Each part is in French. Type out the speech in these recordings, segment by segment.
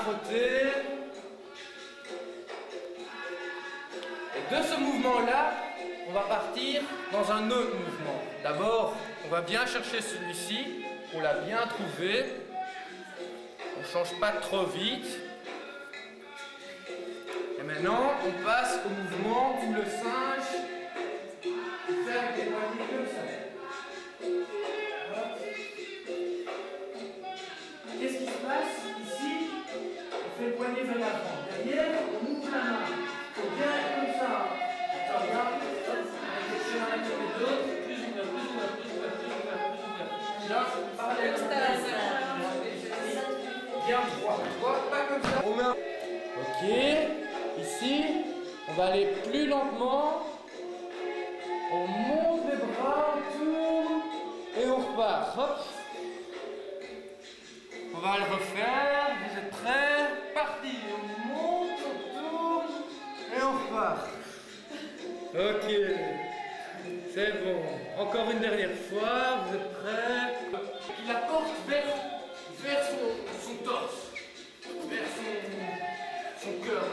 frotter. Et de ce mouvement-là, on va partir dans un autre mouvement. D'abord, on va bien chercher celui-ci. On l'a bien trouvé. On ne change pas trop vite. Et maintenant, on passe au mouvement où le singe fait avec les poignets comme ça. Qu'est-ce qui se passe ici? On fait le poignet vers l'avant. Derrière, on ouvre la main. Il faut bien être comme ça. Attends, regarde. On va chercher l'un à côté de l'autre. Plus ouvert, plus ouvert, plus ouvert, plus ouvert, plus ouvert. Là, parallèle. Bien droit. Droit, pas comme ça. On met un... Ok. Ici, on va aller plus lentement. On monte les bras, on tourne et on repart. Hop. On va le refaire. Vous êtes prêts? Parti. On monte, on tourne et on repart. Ok. C'est bon. Encore une dernière fois. Vous êtes prêts? Il la porte vers son torse, vers son cœur.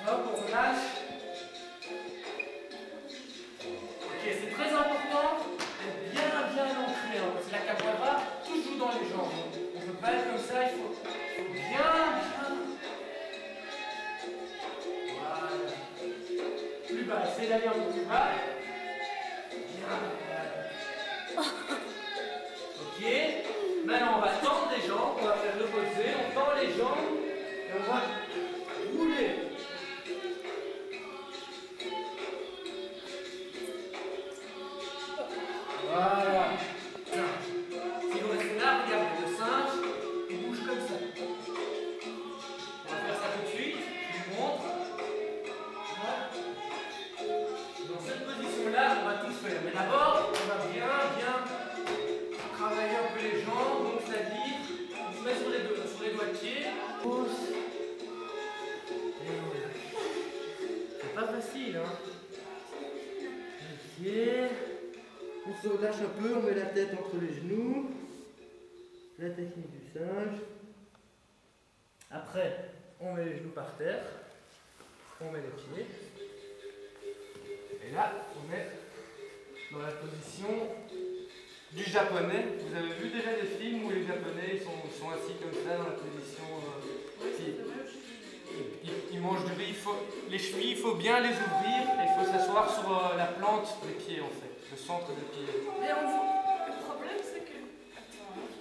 Hop, on lâche. Ok, c'est très important d'être bien ancré, hein, parce que la capoeira, tout joue dans les jambes. On ne peut pas être comme ça, il faut bien. Voilà. Plus bas, essayez d'aller un peu plus bas. Bien. Ok. Maintenant, on va tendre les jambes, on va faire reposer, on tend les jambes et on va rouler. Voilà. Si vous restez là, regardez le singe, il bouge comme ça. On va faire ça tout de suite. Je vous montre. Dans cette position-là, on va tout faire. Mais d'abord, on va bien travailler un peu les jambes. Donc, c'est-à-dire, on se met sur les doigts de pied. Pousse. Et on lâche. C'est pas facile, hein. Ok. On se relâche un peu, on met la tête entre les genoux. La technique du singe. Après, on met les genoux par terre. On met les pieds. Et là, on est dans la position du japonais. Vous avez vu déjà des films où les japonais sont assis comme ça dans la position... ils mangent du riz. Les chevilles, il faut bien les ouvrir et il faut s'asseoir sur la plante des pieds en fait. Le centre des pieds. Mais le problème c'est que...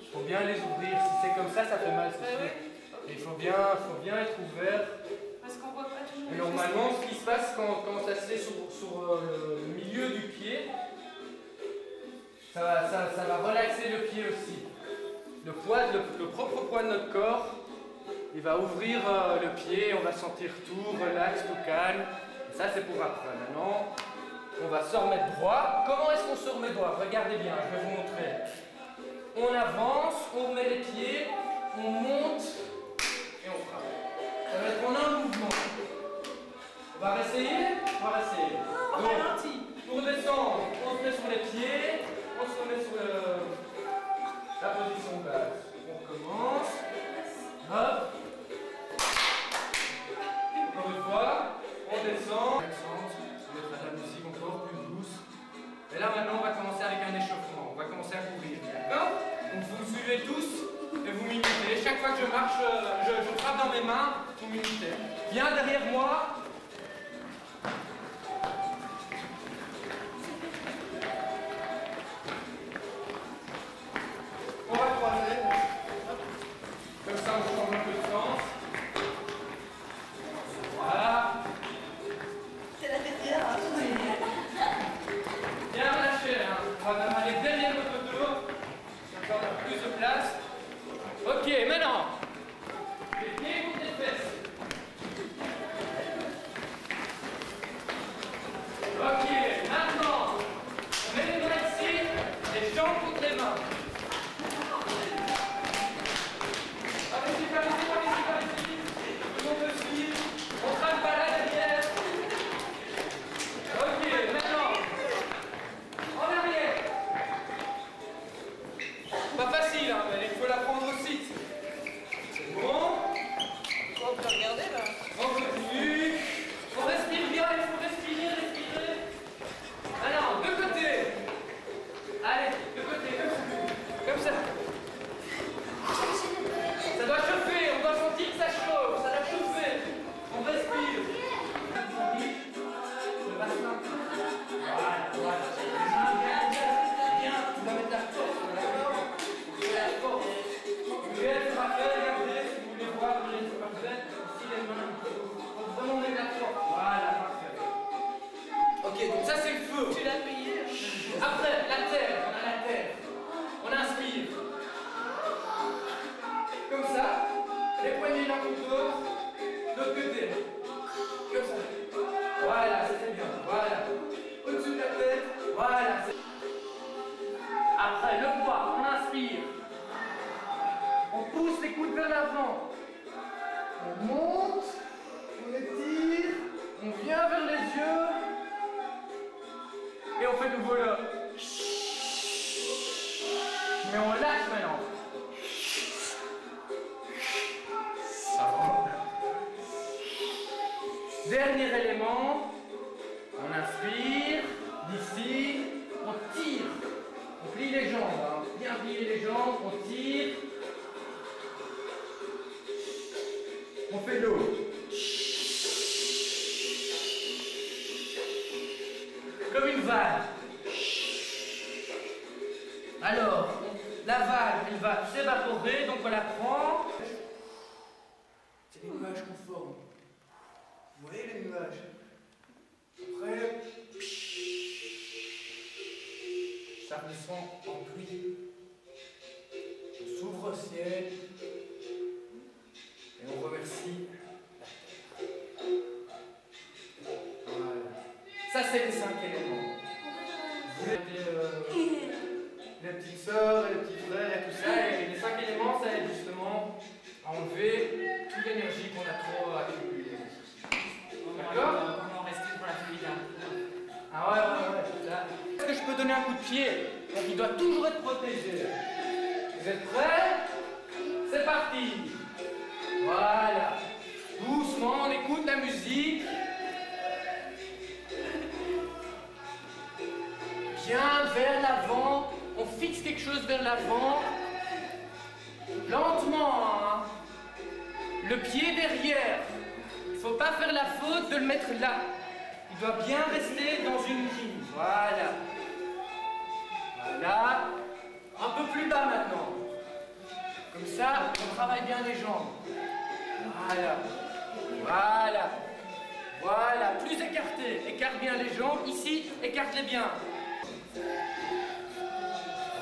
Il faut bien les ouvrir. Si c'est comme ça fait mal, c'est sûr. Et il faut bien être ouvert. Parce qu'on voit pas tout le monde. Et normalement, ce qui se passe quand ça se fait sur le milieu du pied, ça va relaxer le pied aussi. Le propre poids de notre corps, il va ouvrir le pied, on va sentir tout, relax, tout calme. Et ça, c'est pour après. Maintenant, on va se remettre droit. Comment est-ce qu'on se remet droit? Regardez bien, je vais vous montrer. On avance, on remet les pieds, on monte et on frappe. Ça va être en un mouvement. On va réessayer? On va réessayer. On ralentit. Pour descendre, on se met sur les pieds, on se remet sur la position de base. On recommence. Hop. Encore une fois, on descend. On va mettre la musique encore plus douce. Et là maintenant on va commencer avec un échauffement. On va commencer à courir. D'accord? Donc vous me suivez tous et vous m'imitez. Chaque fois que je marche, je frappe dans mes mains, vous m'imitez. Viens derrière moi. On va croiser. Comme ça on change un peu de sens. Voilà. C'est la dernière. Bien relâché, hein. On va aller derrière notre dos. Comme ça on a plus de place. Ok, maintenant. Les pieds contre les fesses. peu. Tu l'as payé. Après, la terre, on a la terre. On inspire. Comme ça, les poignets l'un contre l'autre, de l'autre côté. Comme ça. Voilà, ça c'est bien. Voilà. Au-dessus de la tête. Voilà. Après, le poids, on inspire. On pousse les coudes vers l'avant. On monte, on étire, on vient vers les yeux. Et on fait de nouveau là. Mais on lâche maintenant. Ça va. Dernier élément. On inspire. D'ici, on tire. On plie les jambes. Hein. Bien plier les jambes. On tire. On fait de l'eau. Comme une vague. Alors, la vague, elle va s'évaporer, donc on la prend. C'est des nuages qu'on forme. Vous voyez les nuages? Après, ça redescend en pluie. On s'ouvre au ciel. Et on remercie la terre. Voilà. Ça, c'est les 5 éléments. Vous avez les petites sœurs, les petits frères et tout ça. Et les 5 éléments, ça aide justement à enlever toute l'énergie qu'on a trop accumulée. D'accord? Comment rester pour la finale? Ah ouais. Là. Est-ce que je peux donner un coup de pied? Donc il doit toujours être protégé. Vous êtes prêts? C'est parti! Voilà. Doucement, on écoute la musique. Bien vers l'avant. On fixe quelque chose vers l'avant. Lentement. Hein. Le pied derrière. Il ne faut pas faire la faute de le mettre là. Il doit bien rester dans une ligne. Voilà. Voilà. Un peu plus bas maintenant. Comme ça, on travaille bien les jambes. Voilà. Voilà. Voilà. Plus écarté. Écarte bien les jambes. Ici, écarte-les bien.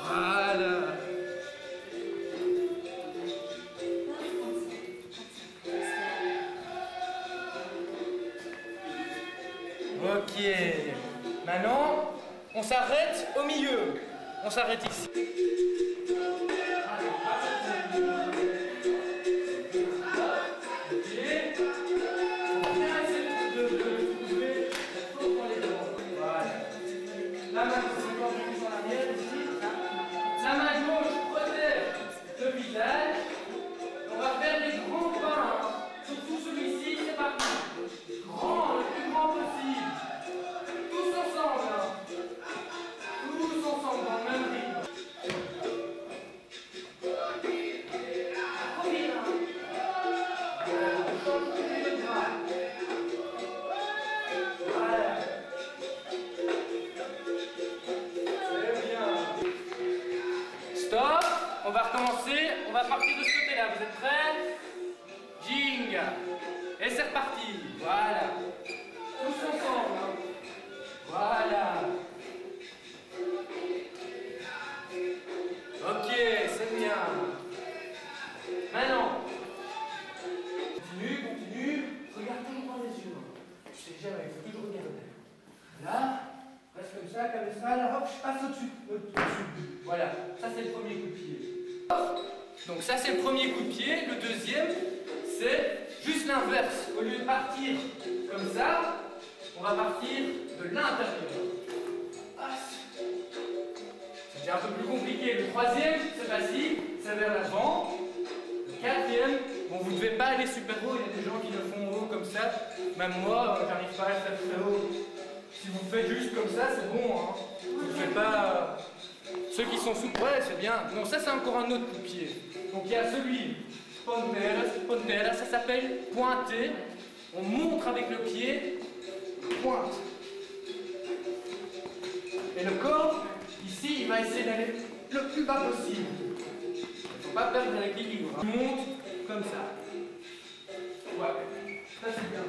Voilà. Ok. Maintenant, on s'arrête au milieu. On s'arrête ici. La main gauche en arrière ici. La main gauche protège le visage. On va faire des grands pas. Surtout celui-ci, c'est parti. Grand, le plus grand possible. Tous ensemble. Tous ensemble dans le même rythme. Stop, on va recommencer, on va partir de ce côté-là, vous êtes prêts? Jing. Et c'est reparti, voilà. Tous ensemble. Voilà. Ok, c'est bien. Maintenant, continue, regarde toujours dans les yeux. Je sais jamais, il faut toujours regarder. Là, reste comme ça, là, hop, je passe au-dessus. Voilà, ça c'est le premier coup de pied. Donc ça c'est le premier coup de pied. Le deuxième, c'est juste l'inverse. Au lieu de partir comme ça, on va partir de l'intérieur. C'est déjà un peu plus compliqué. Le troisième, c'est facile, c'est vers l'avant. Le quatrième, bon, vous ne devez pas aller super haut, il y a des gens qui le font haut comme ça. Même moi, j'arrive pas à le faire très haut. Si vous le faites juste comme ça, c'est bon. Hein. Vous ne faites pas... Ceux qui sont sous... Ouais, c'est bien. Non, ça, c'est encore un autre coup de pied. Donc, il y a celui, pontera, ça s'appelle pointer. On montre avec le pied, pointe. Et le corps, ici, il va essayer d'aller le plus bas possible. Il ne faut pas perdre l'équilibre. Hein. Monte comme ça. Ouais. Ça, c'est bien.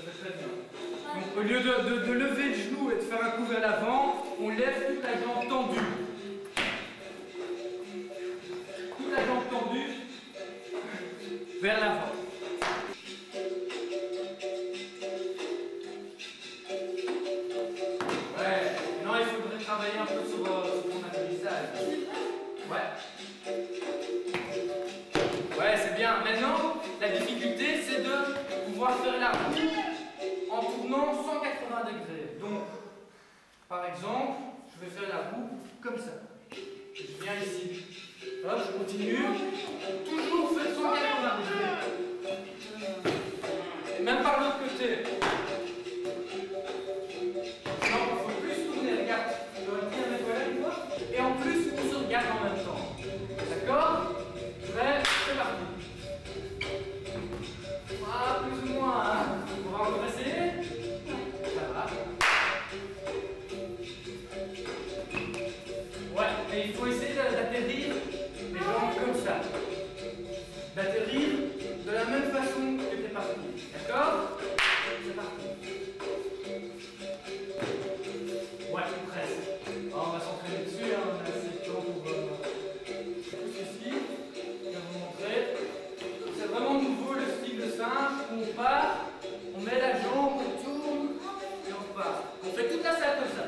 C'est très bien. Donc au lieu de lever le genou et de faire un coup vers l'avant, on lève toute la jambe tendue. Toute la jambe tendue vers l'avant. Ouais, non, il faudrait travailler un peu sur ton atterrissage. Ouais. Ouais, c'est bien. Maintenant, la difficulté, c'est de pouvoir faire la roue en tournant 180 degrés. Donc, par exemple, je vais faire la roue comme ça. Je viens ici. Hop, je continue. Toujours faire 180 degrés. Et même par l'autre côté. Non, il faut plus tourner. Regarde, je dois tenir mes collègues, moi. Et en plus, on se regarde en même temps. D'accord? Prêt? C'est parti. Ah, plus ou moins. Hein. On va encore essayer. Ça va. Ouais, mais il faut essayer d'atterrir les jambes comme ça. D'atterrir de la même façon que t'es parti. D'accord? C'est parti. Ouais, presque. Alors, on va s'entraîner dessus, hein. On a assez de temps pour ici. Je vais vous montrer. C'est vraiment nouveau le style de singe. On part, on met la jambe, on tourne et on repart. On fait toute la salle comme ça.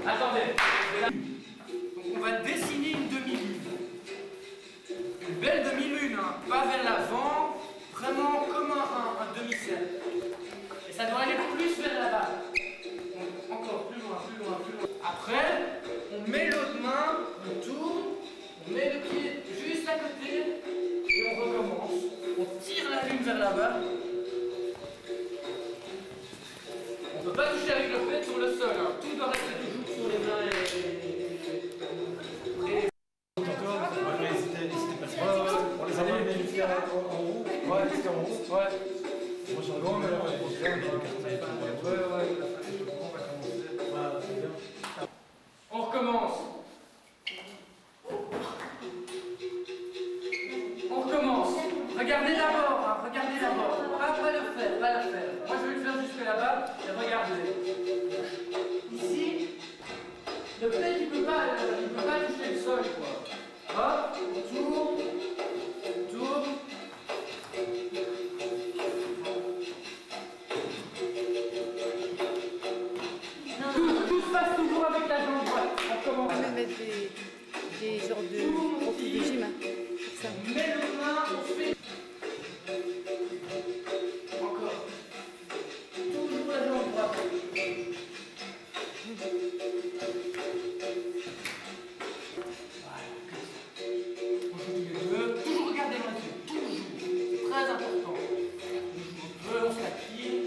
Attendez, donc on va dessiner une demi-lune. Une belle demi-lune, hein. Pas vers l'avant, vraiment comme un demi-cercle. Et ça doit aller plus vers là-bas. Encore plus loin, plus loin, plus loin. Après, on met l'autre main, on tourne, on met le pied juste à côté et on recommence. On tire la lune vers là-bas. On ne peut pas toucher avec le pied sur le sol, hein. Tout doit rester toujours sur les mains et Encore, ouais, c'était pas on les a même fait en roue. Ouais, c'était en roue. Ouais. Moi j'en ai mais là, on va commencer. on recommence. On recommence. Regardez d'abord, hein, regardez d'abord. Pas le faire, pas le faire. Moi je vais le faire jusque là-bas et regardez. Ici, le pied il peut pas toucher le sol, quoi. Hop, on tourne, on tourne. Tout se passe toujours avec la jambe droite. On commence. On peut mettre des genres de profils de gym, hein, pour ça. On met le main, on fait. Encore. Toujours la jambe droite. On joue tous les deux. Toujours regarder dans les yeux. Toujours. C'est très important. On joue un peu, on se taquine.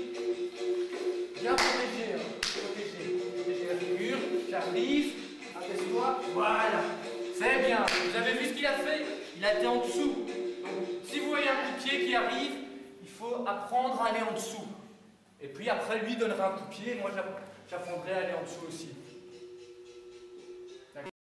Bien protéger, hein. Protéger la figure. J'arrive. Abaisse-toi. Voilà. C'est bien. Vous avez vu ce qu'il a fait? Il a été en dessous. Donc, si vous voyez un coup de pied qui arrive, il faut apprendre à aller en dessous. Et puis après, lui donnera un coup de pied, moi j'apprendrai à aller en dessous aussi.